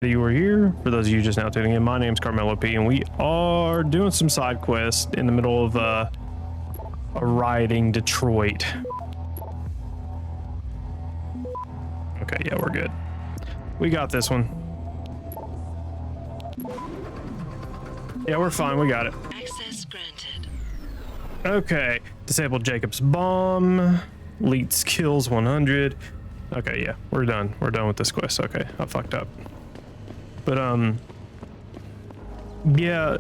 You were here. For those of you just now tuning in, my name's CarmelOP, and we are doing some side quests in the middle of a rioting Detroit. Okay, yeah, we're good. We got this one. Yeah, we're fine. We got it. Access granted. Okay, disabled Jacob's bomb. Elite skills 100. Okay, yeah, we're done. We're done with this quest. Okay, I fucked up. But yeah,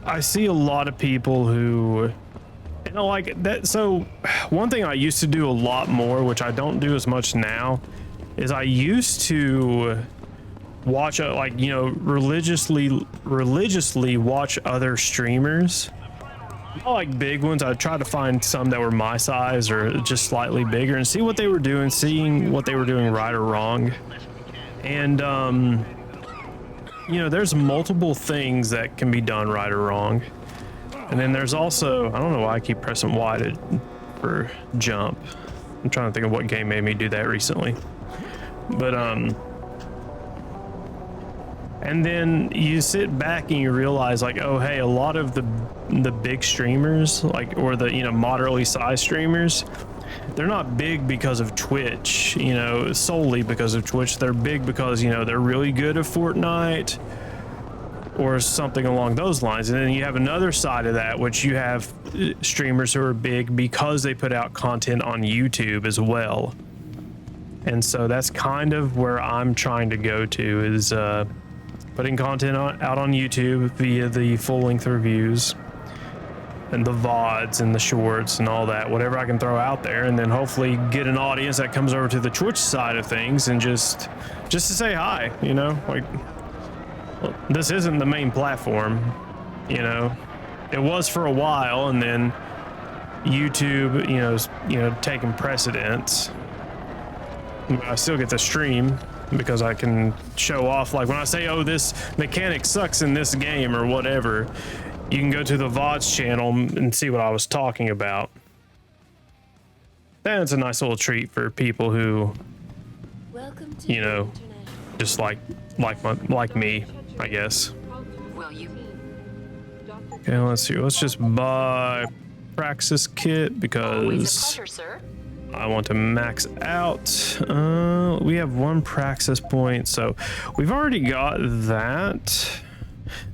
I see a lot of people who, you know, like that. So one thing I used to do a lot more, which I don't do as much now, is I used to watch like, you know, religiously watch other streamers. Not like big ones. I tried to find some that were my size or just slightly bigger and see what they were doing, seeing what they were doing right or wrong. And you know, there's multiple things that can be done right or wrong. And then there's also, I don't know why I keep pressing Y for jump. I'm trying to think of what game made me do that recently. But and then you sit back and you realize, like, oh hey, a lot of the big streamers, like, or the, you know, moderately sized streamers, they're not big because of Twitch, you know, solely because of Twitch. They're big because, you know, they're really good at Fortnite or something along those lines. And then you have another side of that, which you have streamers who are big because they put out content on YouTube as well. And so that's kind of where I'm trying to go to, is putting content out on YouTube via the full-length reviews and the VODs and the shorts and all that, whatever I can throw out there, and then hopefully get an audience that comes over to the Twitch side of things and just to say hi, you know, like, well, this isn't the main platform, you know, it was for a while, and then YouTube, you know, taking precedence. I still get to stream because I can show off, like when I say, oh, this mechanic sucks in this game or whatever, you can go to the VODs channel and see what I was talking about. That's a nice little treat for people who, you know, just like me, I guess. Okay, let's see. Let's just buy Praxis kit because I want to max out. We have one Praxis point, so we've already got that.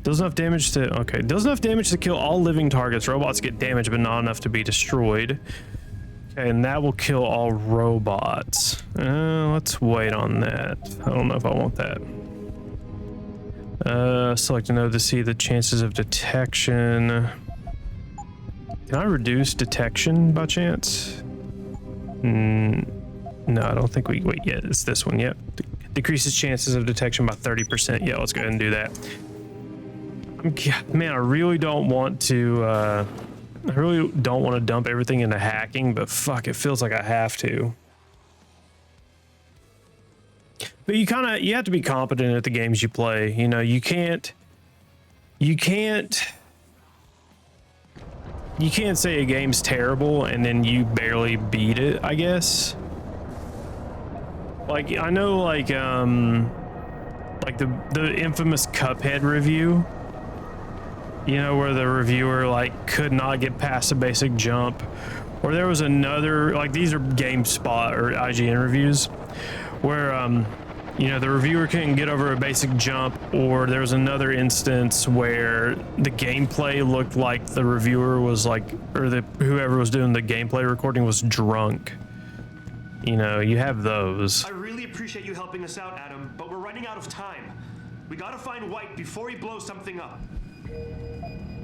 Does enough damage to, okay, does enough damage to kill all living targets. Robots get damaged, but not enough to be destroyed. Okay, and that will kill all robots. Let's wait on that. I don't know if I want that. Select a node to see the chances of detection. Can I reduce detection by chance? No, I don't think we, wait, yeah, it's this one, yep. Decreases chances of detection by 30%. Yeah, let's go ahead and do that. Man, I really don't want to dump everything into hacking, but fuck, it feels like I have to. But you have to be competent at the games you play. You know, you can't say a game's terrible and then you barely beat it, I guess. Like, I know, like the infamous Cuphead review, you know, where the reviewer like could not get past a basic jump, or there was another, like, these are GameSpot or IGN reviews where you know, the reviewer couldn't get over a basic jump, or there was another instance where the gameplay looked like the reviewer was like, or whoever was doing the gameplay recording was drunk. You know, you have those. I really appreciate you helping us out, Adam, but we're running out of time. We gotta find White before he blows something up.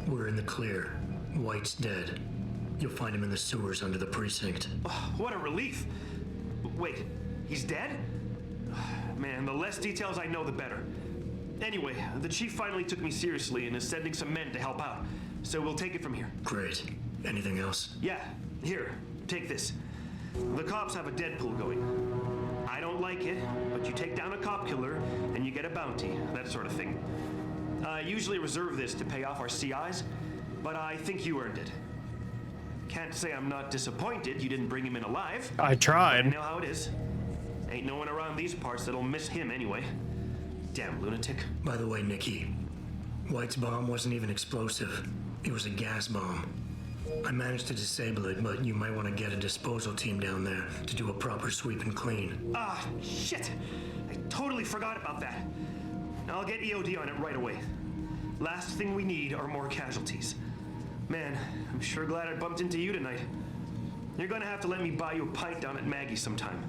We're in the clear. White's dead. You'll find him in the sewers under the precinct. Oh, what a relief. Wait, he's dead? Man, the less details I know, the better. Anyway, the chief finally took me seriously and is sending some men to help out. So we'll take it from here. Great. Anything else? Yeah, here, take this. The cops have a Deadpool going. I don't like it, but you take down a cop killer and you get a bounty, that sort of thing. I usually reserve this to pay off our CIs, but I think you earned it. Can't say I'm not disappointed you didn't bring him in alive. I tried. I know how it is. Ain't no one around these parts that'll miss him anyway. Damn lunatic. By the way, Nikki, White's bomb wasn't even explosive. It was a gas bomb. I managed to disable it, but you might want to get a disposal team down there to do a proper sweep and clean. Ah, shit! I totally forgot about that. I'll get EOD on it right away. Last thing we need are more casualties. Man, I'm sure glad I bumped into you tonight. You're gonna have to let me buy you a pint down at Maggie's sometime.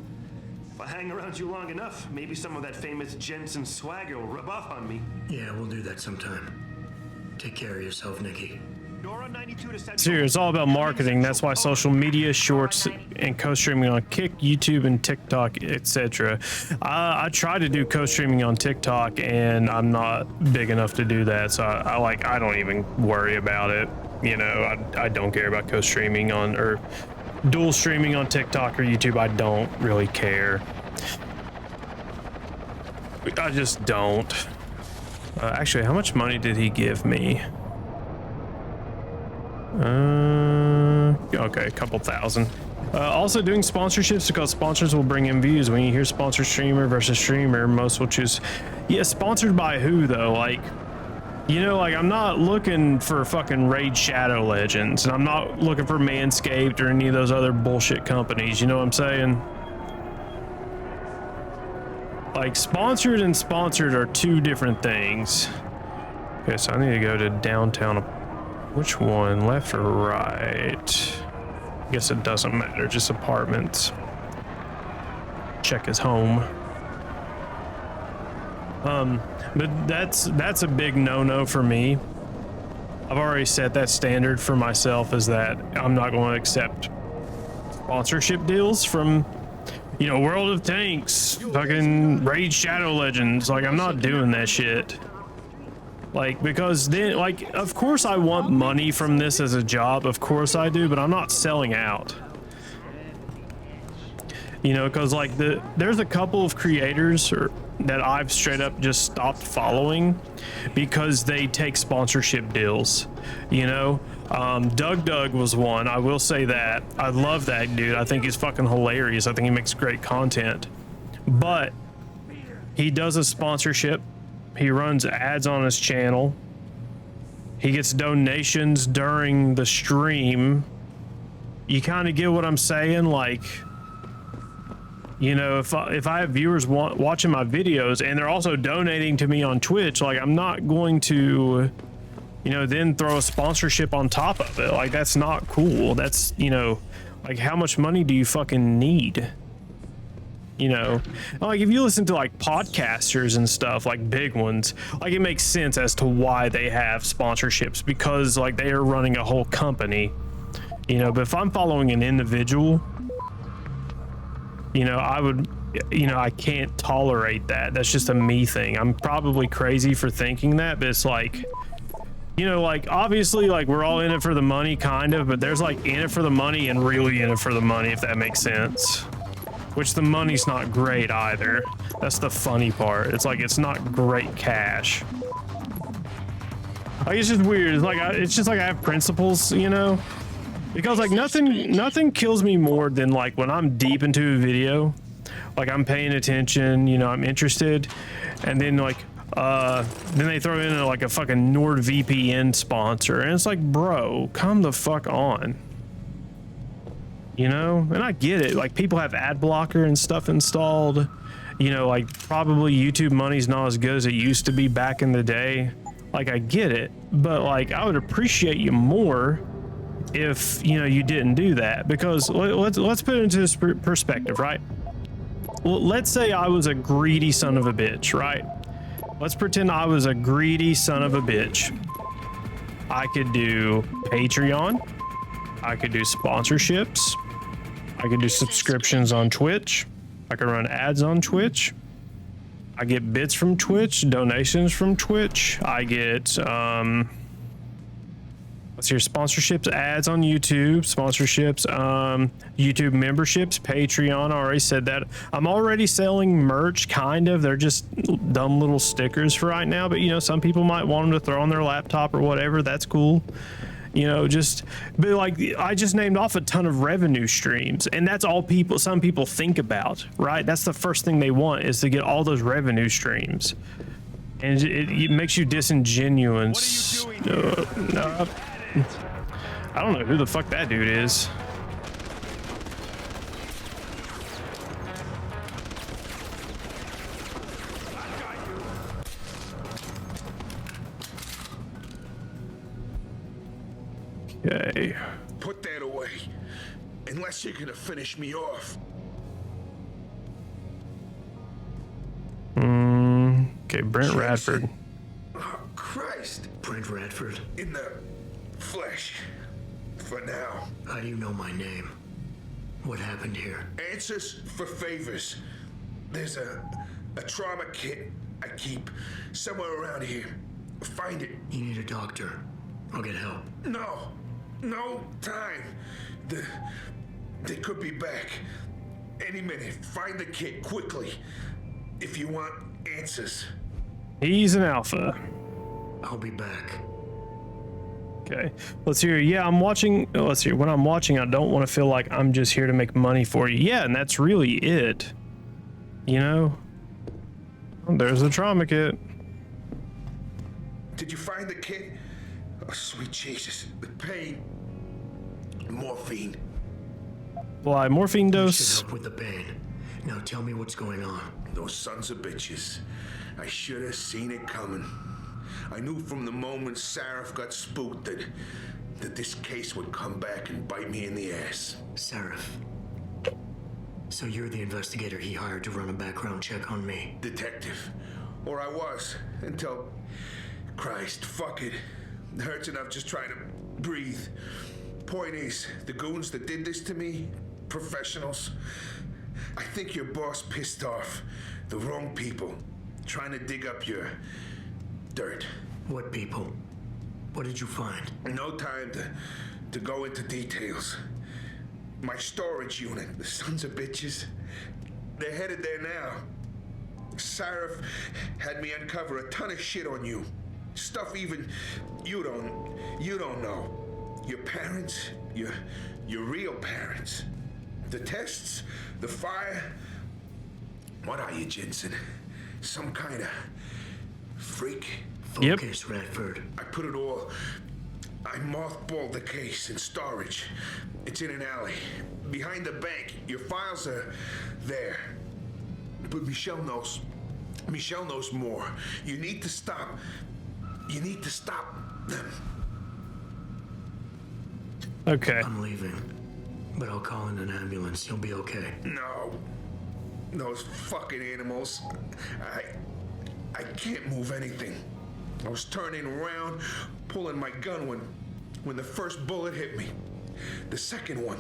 If I hang around you long enough, maybe some of that famous Jensen swagger will rub off on me. Yeah, we'll do that sometime. Take care of yourself, Nikki. Seriously, it's all about marketing. That's why social media, shorts, and co-streaming on Kick, YouTube, and TikTok, etc. I try to do co-streaming on TikTok, and I'm not big enough to do that, so I don't even worry about it. You know, I don't care about co-streaming on or dual streaming on TikTok or YouTube. I don't really care. I just don't. Actually, how much money did he give me? Okay, a couple thousand. Also doing sponsorships because sponsors will bring in views. When you hear sponsor streamer versus streamer, most will choose, yeah, sponsored by who though? Like, you know, like I'm not looking for fucking Raid Shadow Legends, and I'm not looking for Manscaped or any of those other bullshit companies. You know what I'm saying? Like sponsored and sponsored are two different things. Okay, so I need to go to downtown. Which one, left or right? I guess it doesn't matter, just apartments. Check his home. But that's a big no-no for me. I've already set that standard for myself, is that I'm not going to accept sponsorship deals from, you know, World of Tanks, fucking Raid Shadow Legends. Like, I'm not doing that shit. Like, because then, like, of course I want money from this as a job, of course I do, but I'm not selling out. You know, because like there's a couple of creators that I've straight up just stopped following because they take sponsorship deals. You know, Doug was one. I will say that I love that dude. I think he's fucking hilarious. I think he makes great content, but he does a sponsorship. He runs ads on his channel. He gets donations during the stream. You kind of get what I'm saying? Like, you know, if I have viewers watching my videos and they're also donating to me on Twitch, like I'm not going to, you know, then throw a sponsorship on top of it. Like, that's not cool. That's, you know, like how much money do you fucking need? You know, like if you listen to like podcasters and stuff, like big ones, like it makes sense as to why they have sponsorships, because like they are running a whole company, you know. But if I'm following an individual, you know, I can't tolerate that. That's just a me thing. I'm probably crazy for thinking that, but it's like, you know, like obviously like we're all in it for the money kind of, but there's like in it for the money and really in it for the money, if that makes sense. Which the money's not great either. That's the funny part. It's like, it's not great cash. Like, it's just weird. It's like, it's just like I have principles, you know? Because like nothing kills me more than like when I'm deep into a video, like I'm paying attention, you know, I'm interested, and then like, then they throw in like a fucking NordVPN sponsor, and it's like, bro, come the fuck on. You know, and I get it. Like people have ad blocker and stuff installed, you know, like probably YouTube money's not as good as it used to be back in the day. Like I get it, but like I would appreciate you more if, you know, you didn't do that, because let's put it into this perspective, right? Well, let's say I was a greedy son of a bitch, right? Let's pretend I was a greedy son of a bitch. I could do Patreon. I could do sponsorships. I could do subscriptions on Twitch. I could run ads on Twitch. I get bits from Twitch, donations from Twitch. I get, let's hear sponsorships, ads on YouTube, sponsorships, YouTube memberships, Patreon. I already said that. I'm already selling merch, kind of. They're just dumb little stickers for right now, but you know, some people might want them to throw on their laptop or whatever. That's cool. You know, just, but like I just named off a ton of revenue streams, and that's all some people think about, right? That's the first thing they want, is to get all those revenue streams. And it makes you disingenuous. What are you doing? No, I don't know who the fuck that dude is. Okay. Put that away. Unless you're gonna finish me off. Okay, Brent Radford. Oh, Christ. Brent Radford. In the flesh. For now. How do you know my name? What happened here? Answers for favors. There's a trauma kit I keep somewhere around here. Find it. You need a doctor. I'll get help. No time. They could be back any minute. Find the kit quickly if you want answers. He's an alpha. I'll be back. Okay, let's hear. Yeah, I'm watching. Let's hear. When I'm watching, I don't want to feel like I'm just here to make money for you. Yeah, and that's really it. You know? There's the trauma kit. Did you find the kit? Oh, sweet Jesus. The pain. Morphine. Why, morphine This dose? should help with the pain. Now tell me what's going on. Those sons of bitches. I should have seen it coming. I knew from the moment Sarif got spooked that this case would come back and bite me in the ass. Sarif. So you're the investigator he hired to run a background check on me. Detective. Or I was. Until... Christ, fuck it. It hurts enough just trying to breathe. Point is, the goons that did this to me, professionals. I think your boss pissed off the wrong people, trying to dig up your dirt. What people? What did you find? No time to go into details. My storage unit, the sons of bitches, they're headed there now. Sarif had me uncover a ton of shit on you. Stuff even you don't know. Your parents, your real parents. The tests, the fire. What are you, Jensen? Some kind of freak? Yep. Focus, Radford. I put it all. I mothballed the case in storage. It's in an alley. Behind the bank. Your files are there. But Michelle knows. Michelle knows more. You need to stop. You need to stop them. Okay. I'm leaving. But I'll call in an ambulance. You'll be okay. No. Those fucking animals. I can't move anything. I was turning around, pulling my gun when the first bullet hit me. The second one,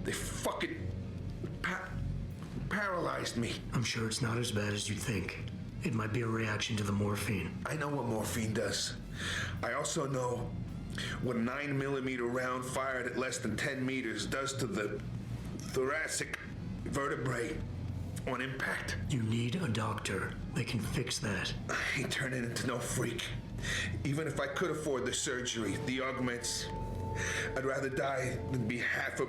they fucking paralyzed me. I'm sure it's not as bad as you think. It might be a reaction to the morphine. I know what morphine does. I also know what a 9mm round fired at less than 10 meters does to the thoracic vertebrae on impact. You need a doctor. They can fix that. I ain't turning into no freak. Even if I could afford the surgery, the augments, I'd rather die than be half a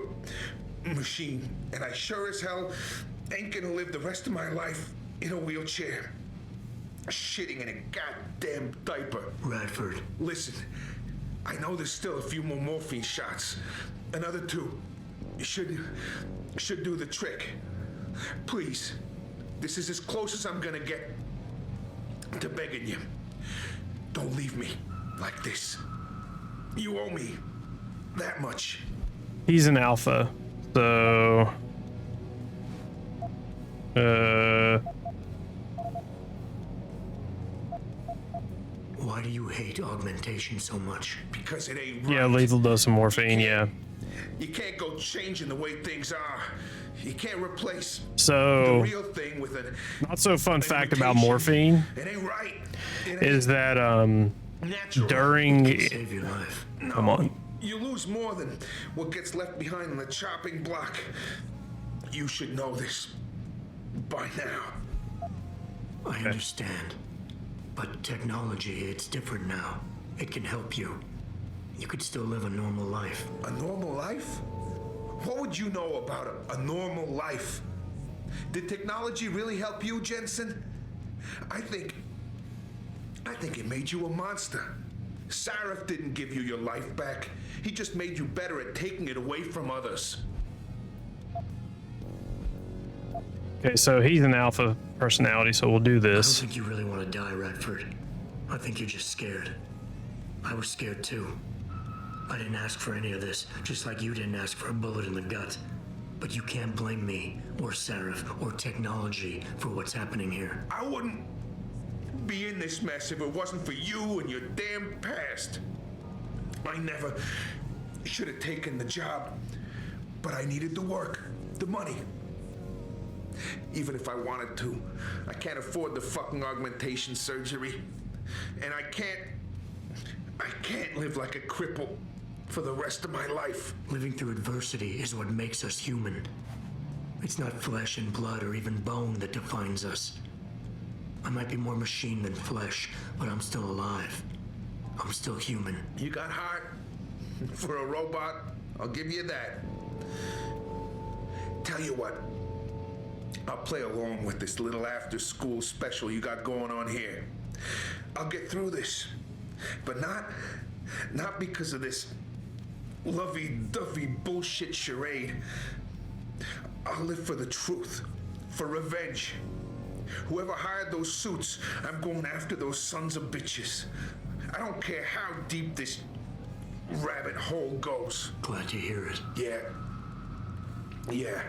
machine. And I sure as hell ain't gonna live the rest of my life in a wheelchair, shitting in a goddamn diaper. Radford. Listen, I know there's still a few more morphine shots. Another 2. Should do the trick. Please, this is as close as I'm gonna get to begging you. Don't leave me like this. You owe me that much. He's an alpha, so... Why do you hate augmentation so much? Because it ain't right. Yeah, lethal dose of morphine, yeah. You can't go changing the way things are. You can't replace the So, real thing with a not so fun fact about imitation. morphine It ain't right. It is ain't that, natural. during... Save your life. No, Come on. You lose more than what gets left behind on the chopping block. You should know this by now. I understand. But technology, it's different now. It can help you. You could still live a normal life. A normal life? What would you know about a normal life? Did technology really help you, Jensen? I think it made you a monster. Sarif didn't give you your life back. He just made you better at taking it away from others. Okay, so he's an alpha personality, so we'll do I don't this. think you really want to die, Radford. I think you're just scared. I was scared too. I didn't ask for any of this, just like you didn't ask for a bullet in the gut. But you can't blame me, or Sarif, or technology for what's happening here. I wouldn't be in this mess if it wasn't for you and your damn past. I never should have taken the job, but I needed the work, the money. Even if I wanted to, I can't afford the fucking augmentation surgery. And I can't live like a cripple for the rest of my life. Living through adversity is what makes us human. It's not flesh and blood or even bone that defines us. I might be more machine than flesh, but I'm still alive. I'm still human. You got heart for a robot, I'll give you that. Tell you what, I'll play along with this little after-school special you got going on here. I'll get through this, but not because of this lovey-dovey bullshit charade. I'll live for the truth, for revenge. Whoever hired those suits, I'm going after those sons of bitches. I don't care how deep this rabbit hole goes. Glad to hear it. Yeah.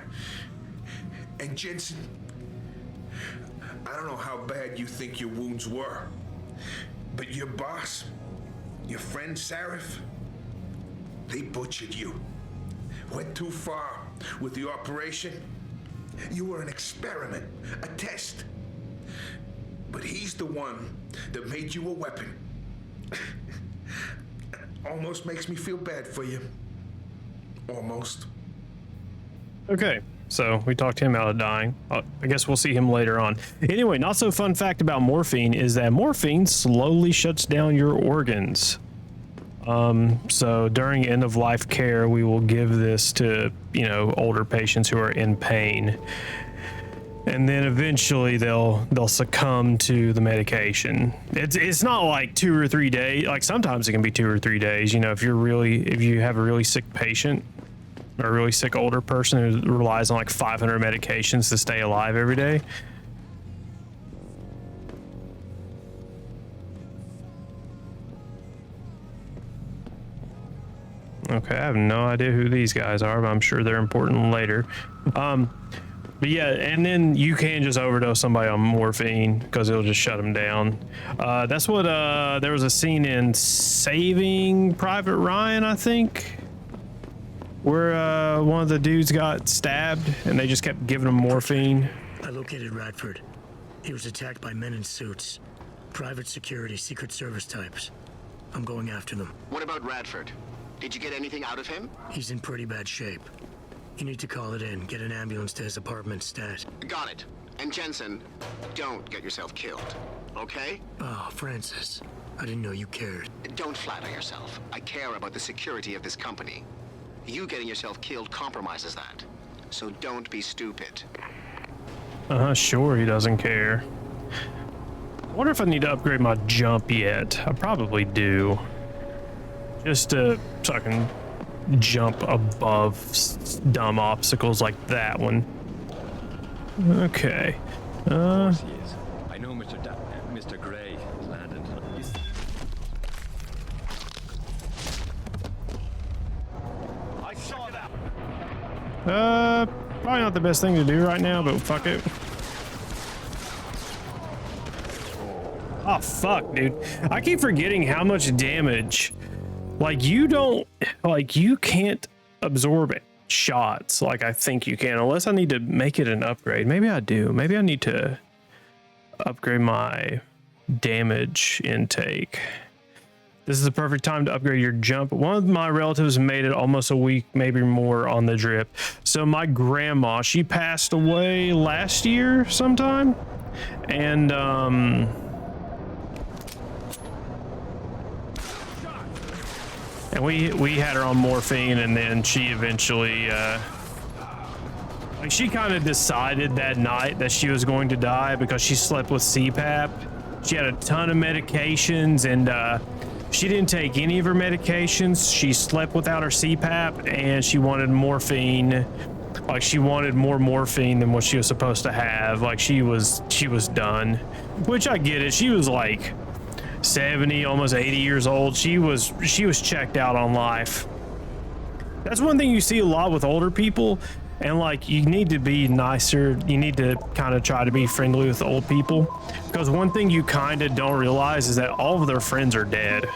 And Jensen, I don't know how bad you think your wounds were, but your boss, your friend Sarif, they butchered you. Went too far with the operation. You were an experiment, a test. But he's the one that made you a weapon. Almost makes me feel bad for you. Almost. Okay, so we talked him out of dying. I guess we'll see him later on. Anyway, not so fun fact about morphine is that morphine slowly shuts down your organs. So during end-of-life care, we will give this to, older patients who are in pain. And then eventually they'll succumb to the medication. It's not like 2 or 3 days. Like sometimes it can be 2 or 3 days. If you have a really sick patient or a really sick older person who relies on like 500 medications to stay alive every day. Okay, I have no idea who these guys are, but I'm sure they're important later. But yeah, and then you can just overdose somebody on morphine because it'll just shut them down. That's what, there was a scene in Saving Private Ryan, I think, where one of the dudes got stabbed and they just kept giving him morphine. I located Radford. He was attacked by men in suits. Private security, Secret Service types. I'm going after them. What about Radford? Did you get anything out of him? He's in pretty bad shape. You need to call it in, get an ambulance to his apartment stat. Got it. And Jensen, don't get yourself killed, okay? Oh, Francis. I didn't know you cared. Don't flatter yourself. I care about the security of this company. You getting yourself killed compromises that. So don't be stupid. Sure, he doesn't care. I wonder if I need to upgrade my jump yet. I probably do. Just so I can jump above dumb obstacles like that one. Okay. Of course he is. I know Mr. Gray landed. I saw that. Probably not the best thing to do right now, but fuck it. Oh fuck, dude. I keep forgetting how much damage. You can't absorb shots like I think you can, unless I need to make it an upgrade. Maybe I do. Maybe I need to upgrade my damage intake. This is the perfect time to upgrade your jump. One of my relatives made it almost a week, maybe more, on the drip. So my grandma, she passed away last year sometime, and we had her on morphine, and then she eventually Like, she kind of decided that night that she was going to die because she slept with CPAP. She had a ton of medications, and she didn't take any of her medications. She slept without her CPAP, and she wanted morphine. Like, she wanted more morphine than what she was supposed to have. Like, she was done, which I get it. She was like 70, almost 80 years old. She was checked out on life. That's one thing you see a lot with older people. And like, you need to be nicer. You need to kind of try to be friendly with old people, because one thing you kind of don't realize is that all of their friends are dead.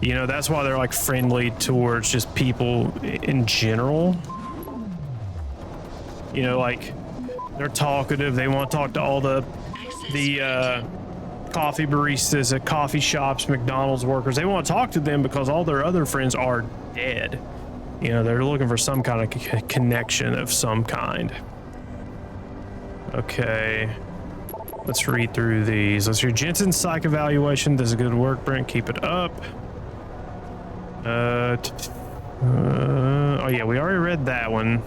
You know, that's why they're like friendly towards just people in general. You know, like, they're talkative. They want to talk to all the coffee baristas at coffee shops, McDonald's workers. They want to talk to them because all their other friends are dead. You know, they're looking for some kind of connection of some kind. Okay. Let's read through these. Let's hear Jensen's psych evaluation. Does good work, Brent. Keep it up. Oh yeah, we already read that one.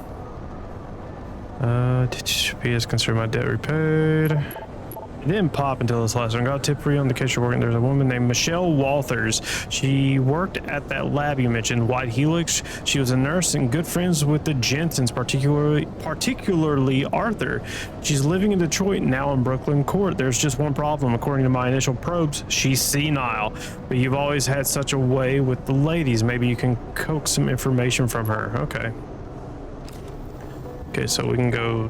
He is concerned my debt repaid. It didn't pop until this last one. Got a tip for you on the case you're working. There's a woman named Michelle Walters. She worked at that lab you mentioned, White Helix. She was a nurse and good friends with the Jensens, particularly Arthur. She's living in Detroit now in Brooklyn Court. There's just one problem. According to my initial probes, she's senile. But you've always had such a way with the ladies. Maybe you can coax some information from her. Okay. Okay, so we can go.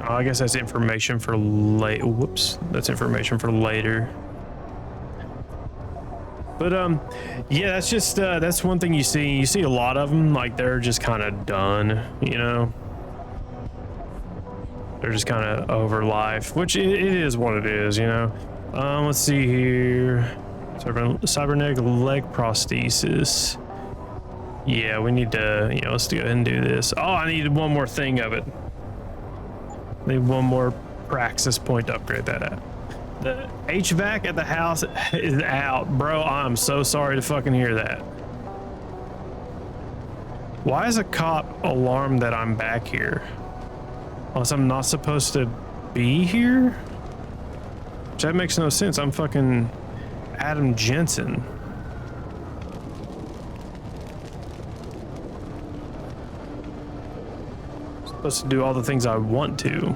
I guess that's information for late. Whoops, that's information for later. But yeah, that's just that's one thing you see. You see a lot of them, like, they're just kind of done. You know, they're just kind of over life, which it is what it is. You know. Let's see here. Cybernetic leg prosthesis. Yeah, we need to. You know, let's go ahead and do this. Oh, I needed one more thing of it. Need one more praxis point to upgrade that at. The HVAC at the house is out, bro. I'm so sorry to fucking hear that. Why is a cop alarmed that I'm back here? Unless I'm not supposed to be here? Which that makes no sense. I'm fucking Adam Jensen. Supposed to do all the things I want to.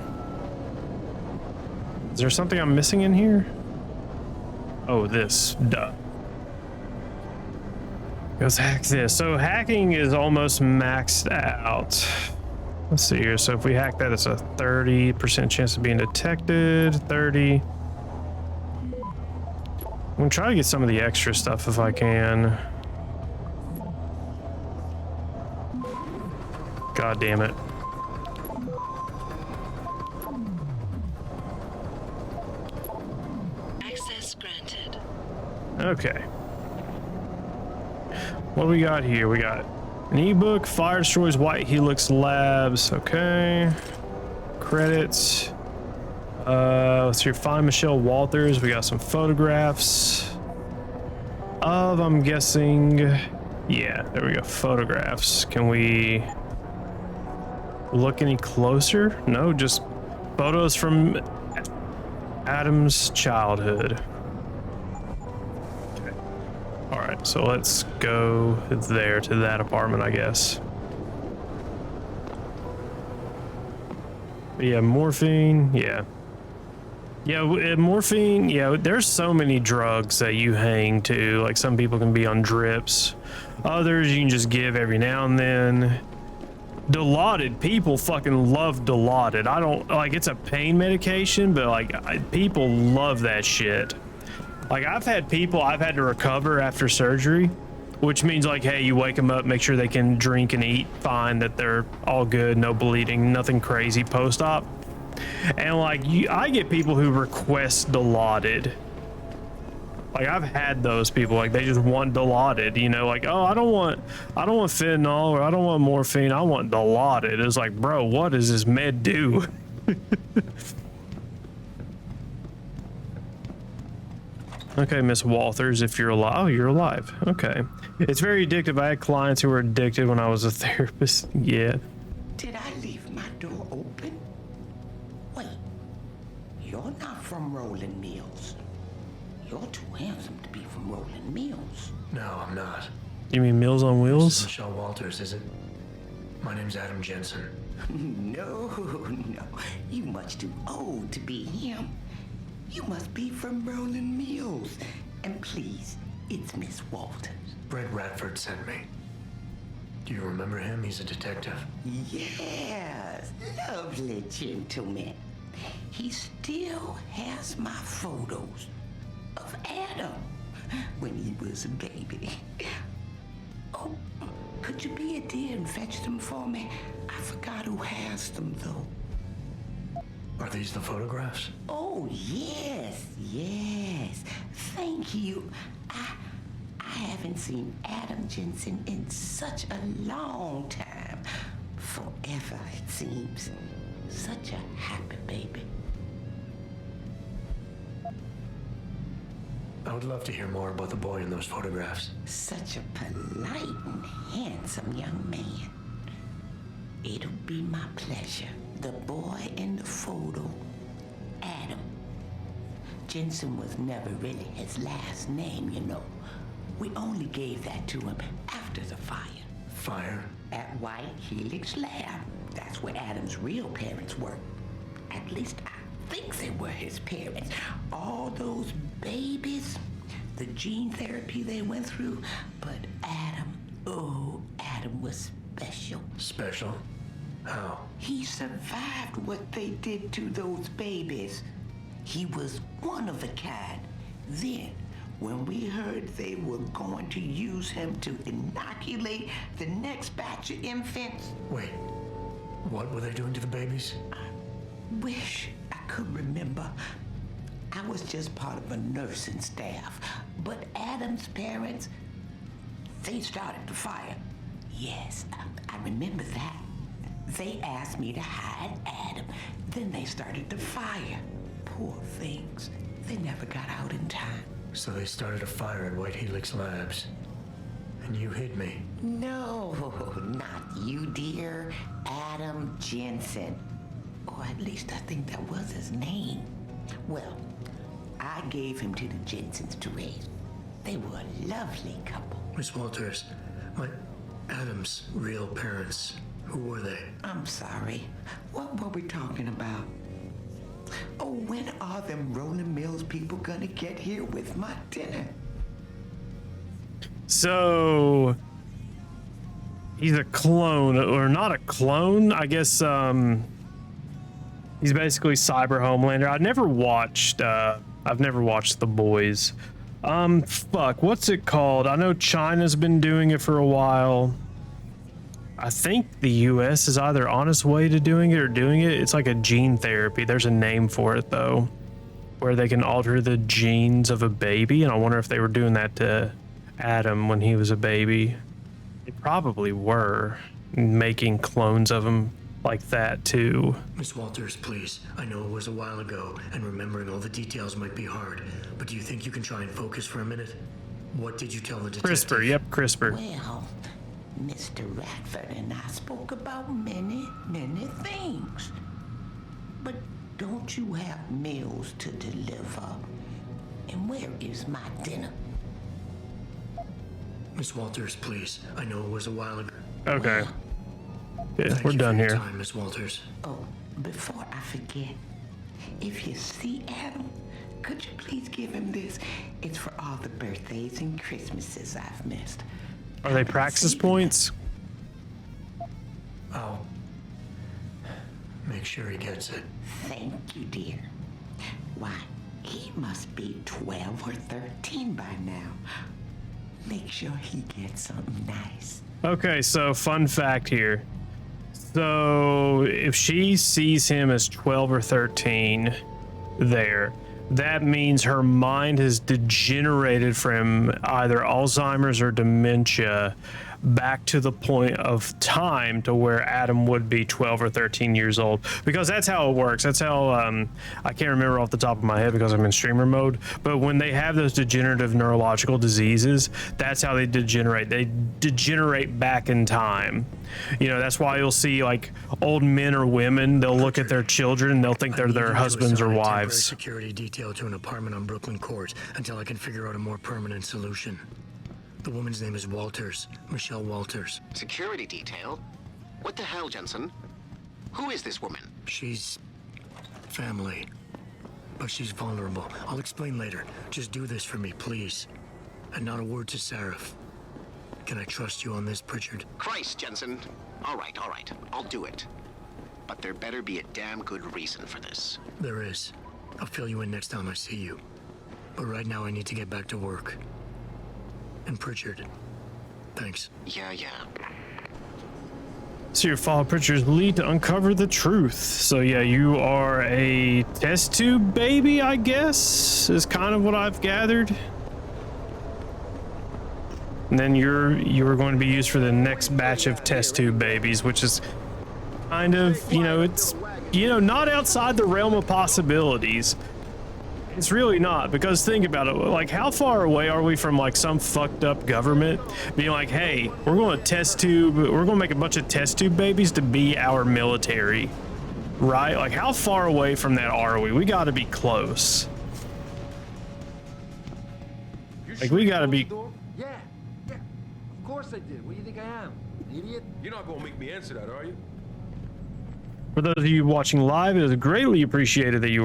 Is there something I'm missing in here? Oh, this. Duh. Let's hack this. So hacking is almost maxed out. Let's see here. So if we hack that, it's a 30% chance of being detected. 30. I'm gonna try to get some of the extra stuff if I can. God damn it. Okay. What do we got here? We got an ebook, Fire Destroys White Helix Labs. Okay. Credits. Let's hear Find Michelle Walters. We got some photographs of, I'm guessing. Yeah, there we go. Photographs. Can we look any closer? No, just photos from Adam's childhood. All right, so let's go there to that apartment, I guess. But yeah, morphine, yeah. Yeah, morphine, yeah, there's so many drugs that you hang to. Like, some people can be on drips. Others you can just give every now and then. Dilaudid, people fucking love Dilaudid. I don't, like, it's a pain medication, but like, people love that shit. Like, I've had people I've had to recover after surgery, which means like, hey, you wake them up, make sure they can drink and eat fine, that they're all good, no bleeding, nothing crazy post-op. And like, I get people who request Dilaudid. Like, I've had those people, like, they just want Dilaudid, you know, like, oh, I don't want fentanyl, or I don't want morphine, I want Dilaudid. It's like, bro, what does this med do? Okay, Miss Walters, if you're alive. Oh, you're alive. Okay. It's very addictive. I had clients who were addicted when I was a therapist. Yeah. Did I leave my door from Rolling Mills. You're too handsome to be from Rolling Mills. No, I'm not. You mean Meals on This is Wheels? Michelle Walters, is it? My name's Adam Jensen. No, no. You much too old to be him. You must be from Rolling Mills. And please, it's Miss Walters. Brett Radford sent me. Do you remember him? He's a detective. Yes, lovely gentleman. He still has my photos of Adam when he was a baby. Oh, could you be a dear and fetch them for me? I forgot who has them, though. Are these the photographs? Oh, yes, yes. Thank you. I haven't seen Adam Jensen in such a long time. Forever, it seems. Such a happy baby. I would love to hear more about the boy in those photographs. Such a polite and handsome young man. It'll be my pleasure. The boy in the photo, Adam. Jensen was never really his last name, you know. We only gave that to him after the fire. Fire? At White Helix Lab. That's where Adam's real parents were. At least I think they were his parents. All those babies, the gene therapy they went through. But Adam, oh, Adam was special. Special? How? He survived what they did to those babies. He was one of a kind. Then, when we heard they were going to use him to inoculate the next batch of infants, Wait, what were they doing to the babies? wish I could remember. I was just part of a nursing staff. But Adam's parents, they started the fire. Yes, I remember that. They asked me to hide Adam. Then they started the fire. Poor things. They never got out in time. So they started a fire at White Helix Labs. And you hid me. No, not you, dear. Adam Jensen. Or at least I think that was his name. Well, I gave him to the Jensens to raise. They were a lovely couple. Miss Walters, my Adam's real parents, who were they? I'm sorry. What were we talking about? Oh, when are them Rolling Mills people gonna get here with my dinner? So he's a clone, or not a clone, I guess. He's basically Cyber Homelander. I've never watched The Boys. Fuck, what's it called? I know China's been doing it for a while. I think the US is either on its way to doing it or doing it. It's like a gene therapy. There's a name for it though, where they can alter the genes of a baby. And I wonder if they were doing that to Adam when he was a baby. They probably were making clones of him like that too. Miss Walters, please. I know it was a while ago, and remembering all the details might be hard, but do you think you can try and focus for a minute? What did you tell the detective? CRISPR, yep, CRISPR. Well, Mr. Radford and I spoke about many, many things. But don't you have meals to deliver? And where is my dinner? Miss Walters, please. I know it was a while ago. Okay. Well, Yeah, Thank we're you done for your here. time, Miss Walters. oh, before I forget, if you see Adam, could you please give him this? It's for all the birthdays and Christmases I've missed. Are they praxis points? I'll make sure he gets it. Thank you, dear. Why, he must be 12 or 13 by now. Make sure he gets something nice. Okay, so fun fact here. So if she sees him as 12 or 13 there, that means her mind has degenerated from either Alzheimer's or dementia back to the point of time to where Adam would be 12 or 13 years old, because that's how it works. That's how I can't remember off the top of my head because I'm in streamer mode, but when they have those degenerative neurological diseases, that's how they degenerate. They degenerate back in time. You know, that's why you'll see like old men or women, they'll look at their children and they'll think they're their husbands or wives. Security detail to an apartment on Brooklyn Court until I can figure out a more permanent solution. The woman's name is Walters, Michelle Walters. Security detail? What the hell, Jensen? Who is this woman? She's family, but she's vulnerable. I'll explain later. Just do this for me, please. And not a word to Sarif. Can I trust you on this, Pritchard? Christ, Jensen. All right. I'll do it. But there better be a damn good reason for this. There is. I'll fill you in next time I see you. But right now I need to get back to work. And Pritchard, thanks. Yeah. So you follow Pritchard's lead to uncover the truth. So yeah, you are a test tube baby, I guess, is kind of what I've gathered. And then you are going to be used for the next batch of test tube babies, which is kind of, it's, not outside the realm of possibilities. It's really not, because think about it, like how far away are we from like some fucked up government being like, hey, we're going to make a bunch of test tube babies to be our military, right? Like how far away from that are we? We got to be close. Like we got to be. Yeah, of course I did. What do you think I am? An idiot? You're not gonna make me answer that, are you? For those of you watching live, it is greatly appreciated that you were